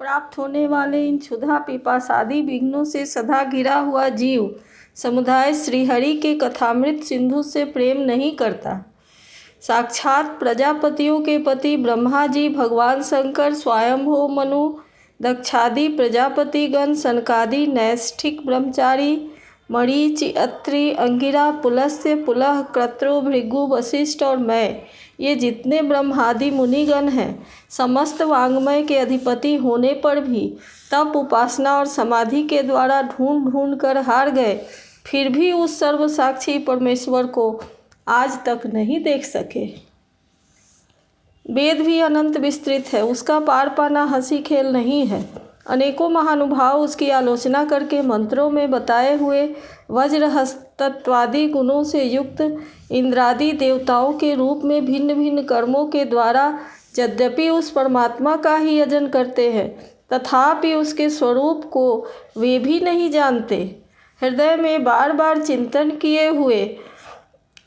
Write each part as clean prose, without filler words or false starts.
प्राप्त होने वाले इन क्षुधा पिपासादि विघ्नों से सदा घिरा हुआ जीव समुदाय श्रीहरि के कथामृत सिंधु से प्रेम नहीं करता। साक्षात प्रजापतियों के पति ब्रह्मा जी, भगवान शंकर, स्वयंभू मनु, दक्षादि प्रजापतिगण, सनकादि नैष्ठिक ब्रह्मचारी, मरीचि, अत्रि, अंगिरा, पुलस्त्य, पुलह, क्रतु, भृगु, वशिष्ठ और मैं, ये जितने ब्रह्मादि मुनिगण हैं, समस्त वाङ्मय के अधिपति होने पर भी तप, उपासना और समाधि के द्वारा ढूंढ ढूंढ कर हार गए, फिर भी उस सर्वसाक्षी परमेश्वर को आज तक नहीं देख सके। वेद भी अनंत विस्तृत है, उसका पार पाना हंसी खेल नहीं है। अनेकों महानुभाव उसकी आलोचना करके मंत्रों में बताए हुए वज्रहस्तत्वादि गुणों से युक्त इंद्रादि देवताओं के रूप में भिन्न भिन्न कर्मों के द्वारा यद्यपि उस परमात्मा का ही यजन करते हैं, तथापि उसके स्वरूप को वे भी नहीं जानते। हृदय में बार बार चिंतन किए हुए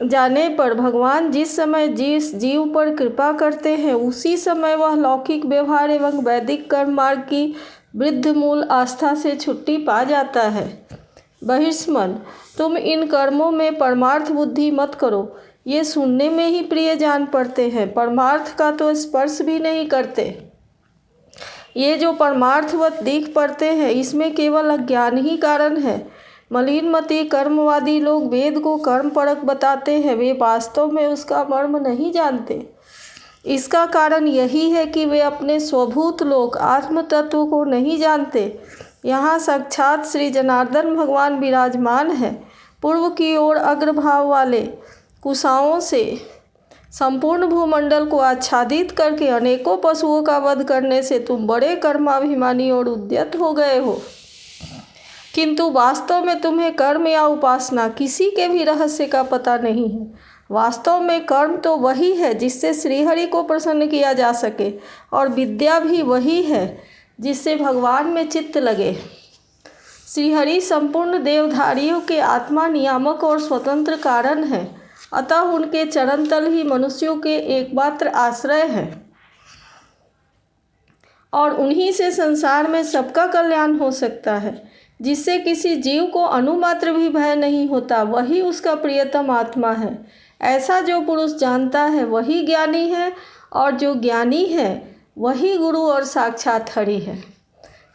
जाने पर भगवान जिस समय जिस जीव पर कृपा करते हैं, उसी समय वह लौकिक व्यवहार एवं वैदिक कर्म मार्ग की वृद्ध मूल आस्था से छुट्टी पा जाता है। बहिष्मन, तुम इन कर्मों में परमार्थ बुद्धि मत करो, ये सुनने में ही प्रिय जान पड़ते हैं, परमार्थ का तो स्पर्श भी नहीं करते। ये जो परमार्थवत दिख पड़ते हैं, इसमें केवल अज्ञान ही कारण है। मलिनमती कर्मवादी लोग वेद को कर्म परक बताते हैं, वे वास्तव में उसका मर्म नहीं जानते। इसका कारण यही है कि वे अपने स्वभूत लोक आत्म तत्व को नहीं जानते। यहाँ साक्षात श्री जनार्दन भगवान विराजमान है। पूर्व की ओर अग्रभाव वाले कुशाओं से संपूर्ण भूमंडल को आच्छादित करके अनेकों पशुओं का वध करने से तुम बड़े कर्माभिमानी और उद्यत हो गए हो, किंतु वास्तव में तुम्हें कर्म या उपासना किसी के भी रहस्य का पता नहीं है। वास्तव में कर्म तो वही है जिससे श्रीहरि को प्रसन्न किया जा सके, और विद्या भी वही है जिससे भगवान में चित्त लगे। श्रीहरि संपूर्ण देवधारियों के आत्मा नियामक और स्वतंत्र कारण हैं, अतः उनके चरण तल ही मनुष्यों के एकमात्र आश्रय हैं, और उन्हीं से संसार में सबका कल्याण हो सकता है। जिससे किसी जीव को अणुमात्र भी भय नहीं होता, वही उसका प्रियतम आत्मा है। ऐसा जो पुरुष जानता है वही ज्ञानी है, और जो ज्ञानी है वही गुरु और साक्षात हरि है।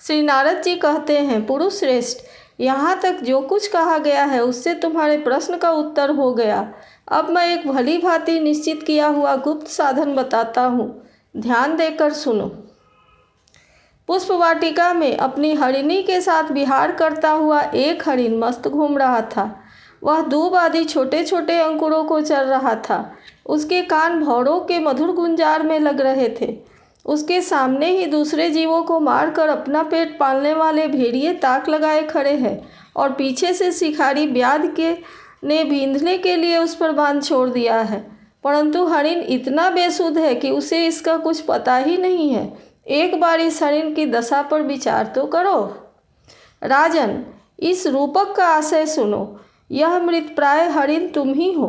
श्री नारद जी कहते हैं, पुरुष श्रेष्ठ, यहाँ तक जो कुछ कहा गया है उससे तुम्हारे प्रश्न का उत्तर हो गया। अब मैं एक भली भांति निश्चित किया हुआ गुप्त साधन बताता हूँ, ध्यान देकर सुनो। पुष्प वाटिका में अपनी हरिणी के साथ विहार करता हुआ एक हरिण मस्त घूम रहा था। वह दूब आदि छोटे छोटे अंकुरों को चर रहा था। उसके कान भौरों के मधुर गुंजार में लग रहे थे। उसके सामने ही दूसरे जीवों को मारकर अपना पेट पालने वाले भेड़िए ताक लगाए खड़े हैं, और पीछे से शिकारी व्याध के ने बींधने के लिए उस पर बांध छोड़ दिया है। परंतु हरिण इतना बेसुध है कि उसे इसका कुछ पता ही नहीं है। एक बार इस हरिण की दशा पर विचार तो करो। राजन, इस रूपक का आशय सुनो। यह मृतप्राय हरिण तुम ही हो।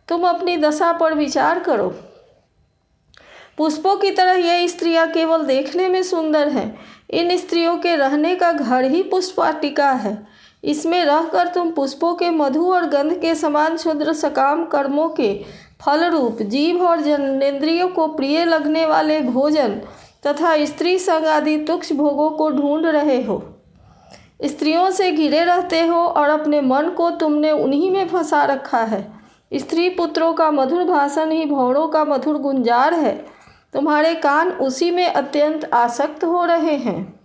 तुम अपनी दशा पर विचार करो। पुष्पों की तरह ये स्त्रियां केवल देखने में सुंदर हैं। इन स्त्रियों के रहने का घर ही पुष्प वाटिका है। इसमें रहकर तुम पुष्पों के मधु और गंध के समान क्षुद्र सकाम कर्मों के फल रूप जीव और जनेंद्रियों को प्रिय लगने वाले भोजन तथा स्त्री संग आदि तुक्ष भोगों को ढूंढ रहे हो। स्त्रियों से घिरे रहते हो और अपने मन को तुमने उन्हीं में फंसा रखा है। स्त्री पुत्रों का मधुर भाषण ही भौरों का मधुर गुंजार है। तुम्हारे कान उसी में अत्यंत आसक्त हो रहे हैं।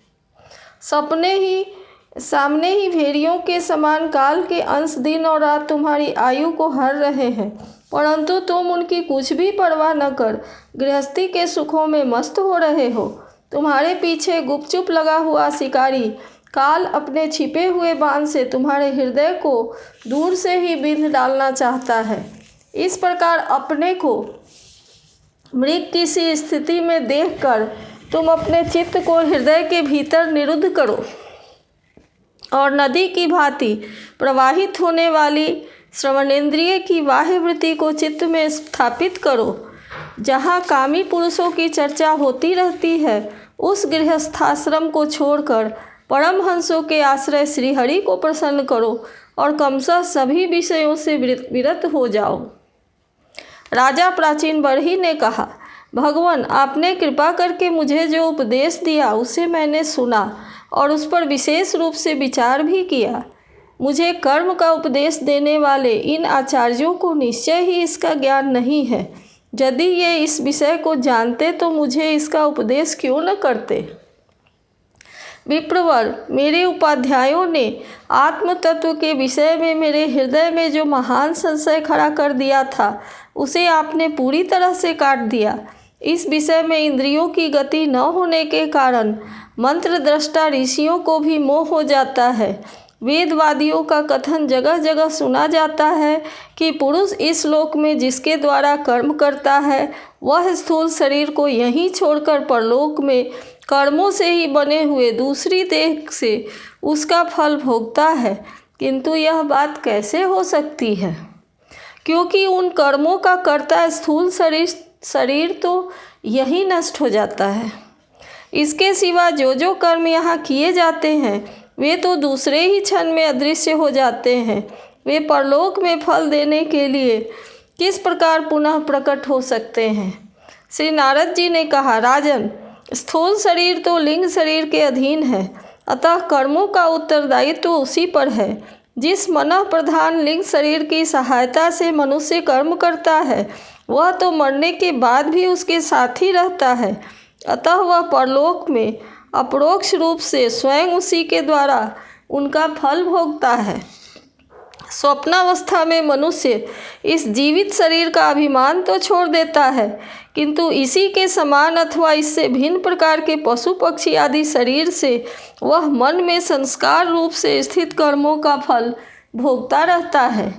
सामने ही भेड़ियों के समान काल के अंश दिन और रात तुम्हारी आयु को हर रहे हैं, परंतु तुम उनकी कुछ भी परवाह न कर गृहस्थी के सुखों में मस्त हो रहे हो। तुम्हारे पीछे गुपचुप लगा हुआ शिकारी काल अपने छिपे हुए बाण से तुम्हारे हृदय को दूर से ही बिंध डालना चाहता है। इस प्रकार अपने को मृग की सी स्थिति में देखकर तुम अपने चित्त को हृदय के भीतर निरुद्ध करो और नदी की भांति प्रवाहित होने वाली श्रवणेन्द्रिय की बाह्य वृत्ति को चित्त में स्थापित करो। जहाँ कामी पुरुषों की चर्चा होती रहती है, उस गृहस्थाश्रम को छोड़कर परमहंसों के आश्रय श्रीहरि को प्रसन्न करो और क्रमशः सभी विषयों से विरत हो जाओ। राजा प्राचीन बरही ने कहा, भगवान, आपने कृपा करके मुझे जो उपदेश दिया उसे मैंने सुना और उस पर विशेष रूप से विचार भी किया। मुझे कर्म का उपदेश देने वाले इन आचार्यों को निश्चय ही इसका ज्ञान नहीं है। यदि ये इस विषय को जानते तो मुझे इसका उपदेश क्यों न करते। विप्रवर, मेरे उपाध्यायों ने आत्म तत्व के विषय में मेरे हृदय में जो महान संशय खड़ा कर दिया था उसे आपने पूरी तरह से काट दिया। इस विषय में इंद्रियों की गति न होने के कारण मंत्र दृष्टा ऋषियों को भी मोह हो जाता है। वेदवादियों का कथन जगह जगह सुना जाता है कि पुरुष इस लोक में जिसके द्वारा कर्म करता है वह स्थूल शरीर को यहीं छोड़कर परलोक में कर्मों से ही बने हुए दूसरी देह से उसका फल भोगता है। किंतु यह बात कैसे हो सकती है, क्योंकि उन कर्मों का कर्ता स्थूल शरीर तो यही नष्ट हो जाता है। इसके सिवा जो कर्म यहाँ किए जाते हैं वे तो दूसरे ही क्षण में अदृश्य हो जाते हैं। वे परलोक में फल देने के लिए किस प्रकार पुनः प्रकट हो सकते हैं। श्री नारद जी ने कहा, राजन, स्थूल शरीर तो लिंग शरीर के अधीन है, अतः कर्मों का उत्तरदायित्व तो उसी पर है। जिस मन प्रधान लिंग शरीर की सहायता से मनुष्य कर्म करता है वह तो मरने के बाद भी उसके साथ ही रहता है, अतः वह परलोक में अपरोक्ष रूप से स्वयं उसी के द्वारा उनका फल भोगता है। स्वप्नावस्था में मनुष्य इस जीवित शरीर का अभिमान तो छोड़ देता है, किंतु इसी के समान अथवा इससे भिन्न प्रकार के पशु पक्षी आदि शरीर से वह मन में संस्कार रूप से स्थित कर्मों का फल भोगता रहता है।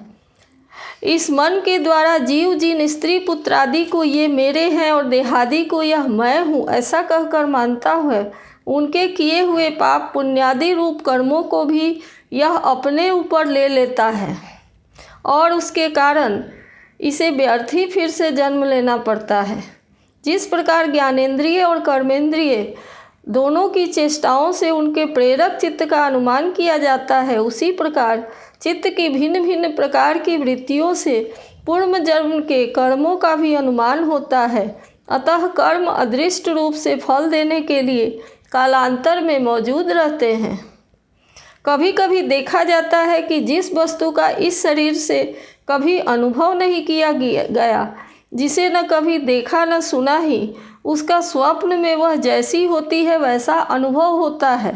इस मन के द्वारा जीव जिन स्त्री पुत्र आदि को ये मेरे हैं और देहादि को यह मैं हूँ ऐसा कहकर मानता है, उनके किए हुए पाप पुण्यादि रूप कर्मों को भी यह अपने ऊपर ले लेता है और उसके कारण इसे व्यर्थ ही फिर से जन्म लेना पड़ता है। जिस प्रकार ज्ञानेंद्रिय और कर्मेंद्रिय दोनों की चेष्टाओं से उनके प्रेरक चित्त का अनुमान किया जाता है, उसी प्रकार चित्त की भिन्न भिन्न प्रकार की वृत्तियों से पूर्व जन्म के कर्मों का भी अनुमान होता है। अतः कर्म अदृष्ट रूप से फल देने के लिए कालांतर में मौजूद रहते हैं। कभी कभी देखा जाता है कि जिस वस्तु का इस शरीर से कभी अनुभव नहीं किया गया, जिसे न कभी देखा न सुना ही, उसका स्वप्न में वह जैसी होती है वैसा अनुभव होता है।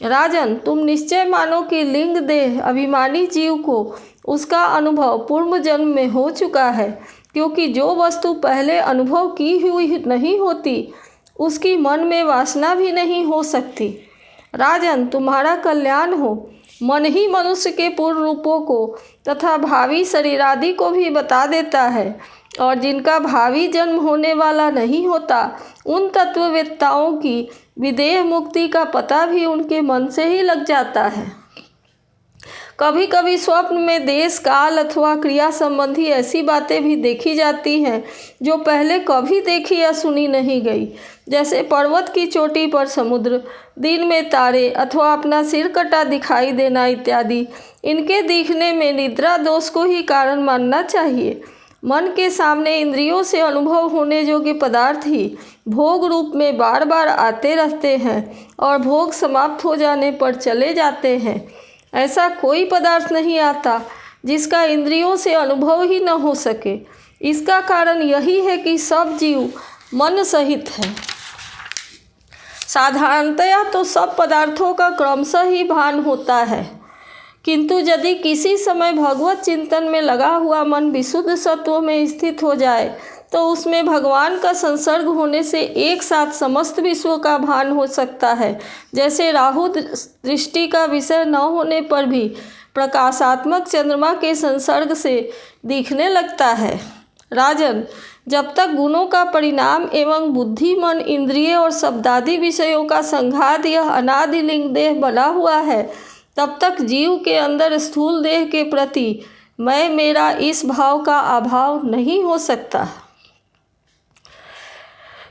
राजन, तुम निश्चय मानो कि लिंग देह अभिमानी जीव को उसका अनुभव पूर्व जन्म में हो चुका है, क्योंकि जो वस्तु पहले अनुभव की हुई नहीं होती उसकी मन में वासना भी नहीं हो सकती। राजन, तुम्हारा कल्याण हो। मन ही मनुष्य के पूर्व रूपों को तथा भावी शरीर आदि को भी बता देता है, और जिनका भावी जन्म होने वाला नहीं होता उन तत्ववेत्ताओं की विदेह मुक्ति का पता भी उनके मन से ही लग जाता है। कभी कभी स्वप्न में देश काल अथवा क्रिया संबंधी ऐसी बातें भी देखी जाती हैं जो पहले कभी देखी या सुनी नहीं गई, जैसे पर्वत की चोटी पर समुद्र, दिन में तारे अथवा अपना सिर कटा दिखाई देना इत्यादि। इनके दिखने में निद्रा दोष को ही कारण मानना चाहिए। मन के सामने इंद्रियों से अनुभव होने योग्य पदार्थ ही भोग रूप में बार बार आते रहते हैं और भोग समाप्त हो जाने पर चले जाते हैं। ऐसा कोई पदार्थ नहीं आता जिसका इंद्रियों से अनुभव ही न हो सके। इसका कारण यही है कि सब जीव मन सहित है। साधारणतया तो सब पदार्थों का क्रमशः ही भान होता है, किंतु यदि किसी समय भगवत चिंतन में लगा हुआ मन विशुद्ध सत्व में स्थित हो जाए तो उसमें भगवान का संसर्ग होने से एक साथ समस्त विश्व का भान हो सकता है। जैसे राहु दृष्टि का विषय न होने पर भी प्रकाशात्मक चंद्रमा के संसर्ग से दिखने लगता है। राजन, जब तक गुणों का परिणाम एवं बुद्धि मन इंद्रिय और शब्दादि विषयों का संघात यह अनादि लिंग देह बना हुआ है, तब तक जीव के अंदर स्थूल देह के प्रति मैं मेरा इस भाव का अभाव नहीं हो सकता।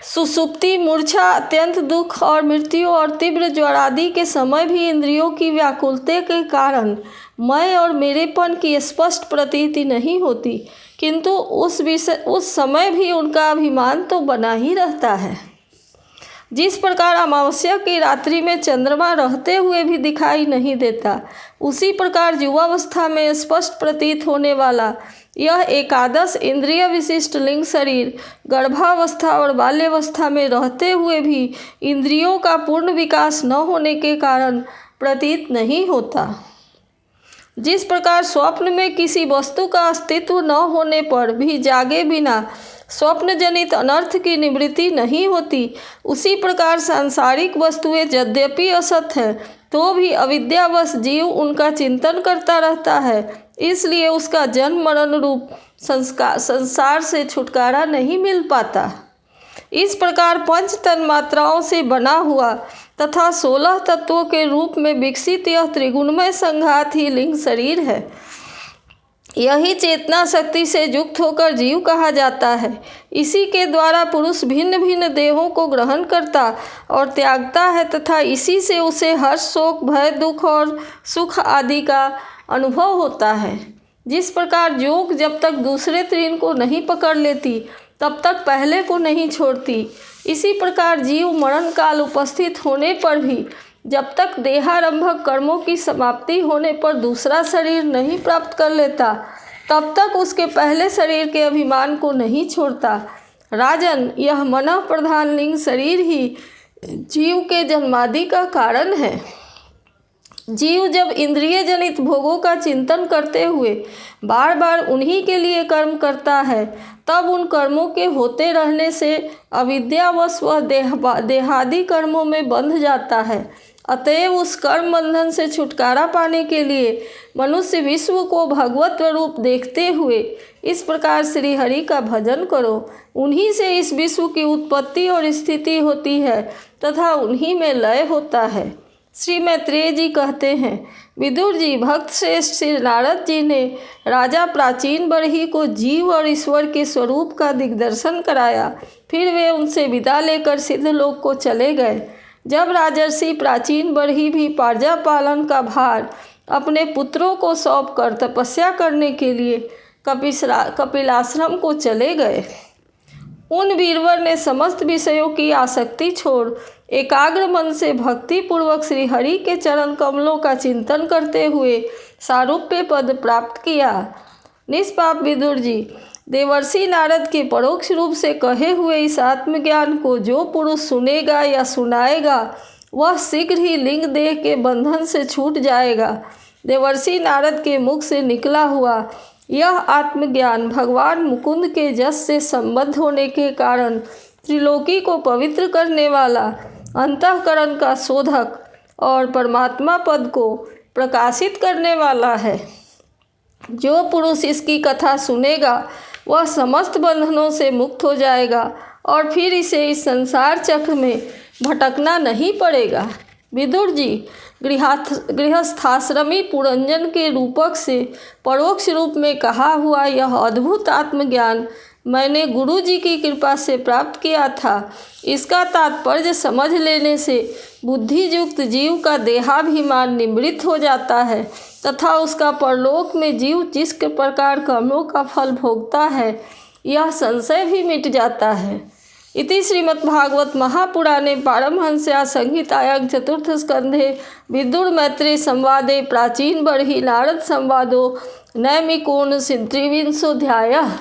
सुषुप्ति, मूर्छा, अत्यंत दुख और मृत्यु और तीव्र ज्वर आदि के समय भी इंद्रियों की व्याकुलता के कारण मैं और मेरेपन की स्पष्ट प्रतीति नहीं होती, किंतु उस समय भी उनका अभिमान तो बना ही रहता है। जिस प्रकार अमावस्या की रात्रि में चंद्रमा रहते हुए भी दिखाई नहीं देता, उसी प्रकार युवावस्था में स्पष्ट प्रतीत होने वाला यह एकादश इंद्रिय विशिष्ट लिंग शरीर गर्भावस्था और बाल्यावस्था में रहते हुए भी इंद्रियों का पूर्ण विकास न होने के कारण प्रतीत नहीं होता। जिस प्रकार स्वप्न में किसी वस्तु का अस्तित्व न होने पर भी जागे बिना स्वप्न जनित अनर्थ की निवृत्ति नहीं होती, उसी प्रकार सांसारिक वस्तुएं यद्यपि असत है तो भी अविद्यावश जीव उनका चिंतन करता रहता है, इसलिए उसका जन्म मरण रूप संसार से छुटकारा नहीं मिल पाता। इस प्रकार पंच तन्मात्राओं से बना हुआ तथा 16 तत्वों के रूप में विकसित यह त्रिगुणमय संघात ही लिंग शरीर है। यही चेतना शक्ति से युक्त होकर जीव कहा जाता है। इसी के द्वारा पुरुष भिन्न भिन्न देहों को ग्रहण करता और त्यागता है तथा इसी से उसे हर्ष, शोक, भय, दुख और सुख आदि का अनुभव होता है। जिस प्रकार जोग जब तक दूसरे तीन को नहीं पकड़ लेती तब तक पहले को नहीं छोड़ती, इसी प्रकार जीव मरण काल उपस्थित होने पर भी जब तक देहारंभक कर्मों की समाप्ति होने पर दूसरा शरीर नहीं प्राप्त कर लेता, तब तक उसके पहले शरीर के अभिमान को नहीं छोड़ता। राजन, यह मन प्रधान लिंग शरीर ही जीव के जन्मादि का कारण है। जीव जब इंद्रिय जनित भोगों का चिंतन करते हुए बार बार उन्हीं के लिए कर्म करता है, तब उन कर्मों के होते रहने से अविद्यावश वह देहादि कर्मों में बंध जाता है। अतएव उस कर्म बंधन से छुटकारा पाने के लिए मनुष्य विश्व को भगवत रूप देखते हुए इस प्रकार श्री हरि का भजन करो। उन्हीं से इस विश्व की उत्पत्ति और स्थिति होती है तथा उन्हीं में लय होता है। श्री मैत्रेय जी कहते हैं, विदुर जी, भक्त श्रेष्ठ श्री नारद जी ने राजा प्राचीन बरही को जीव और ईश्वर के स्वरूप का दिग्दर्शन कराया। फिर वे उनसे विदा लेकर सिद्धलोक को चले गए। जब राजर्षि प्राचीन बरही भी प्रजा पालन का भार अपने पुत्रों को सौंपकर तपस्या करने के लिए कपिलाश्रम को चले गए, उन वीरवर ने समस्त विषयों की आसक्ति छोड़ एकाग्र मन से भक्ति पूर्वक श्री हरि के चरण कमलों का चिंतन करते हुए सारूप्य पद प्राप्त किया। निष्पाप विदुर जी, देवर्षि नारद के परोक्ष रूप से कहे हुए इस आत्मज्ञान को जो पुरुष सुनेगा या सुनाएगा, वह शीघ्र ही लिंग देह के बंधन से छूट जाएगा। देवर्षि नारद के मुख से निकला हुआ यह आत्मज्ञान भगवान मुकुंद के जस से संबद्ध होने के कारण त्रिलोकी को पवित्र करने वाला, अंतःकरण का शोधक और परमात्मा पद को प्रकाशित करने वाला है। जो पुरुष इसकी कथा सुनेगा वह समस्त बंधनों से मुक्त हो जाएगा और फिर इसे इस संसार चक्र में भटकना नहीं पड़ेगा। विदुर जी, गृहस्थाश्रमी पुरंजन के रूपक से परोक्ष रूप में कहा हुआ यह अद्भुत आत्मज्ञान मैंने गुरु जी की कृपा से प्राप्त किया था। इसका तात्पर्य समझ लेने से बुद्धियुक्त जीव का देहाभिमान निवृत्त हो जाता है तथा उसका परलोक में जीव जिस प्रकार कर्मों का फल भोगता है, यह संशय भी मिट जाता है। इति श्रीमद्भागवत महापुराणे पारमहंस्या संहितायां चतुर्थ स्कंधे विदुर मैत्रेय संवादे प्राचीन बर्ही नारद संवादो नैमिकोन 23 अध्यायः।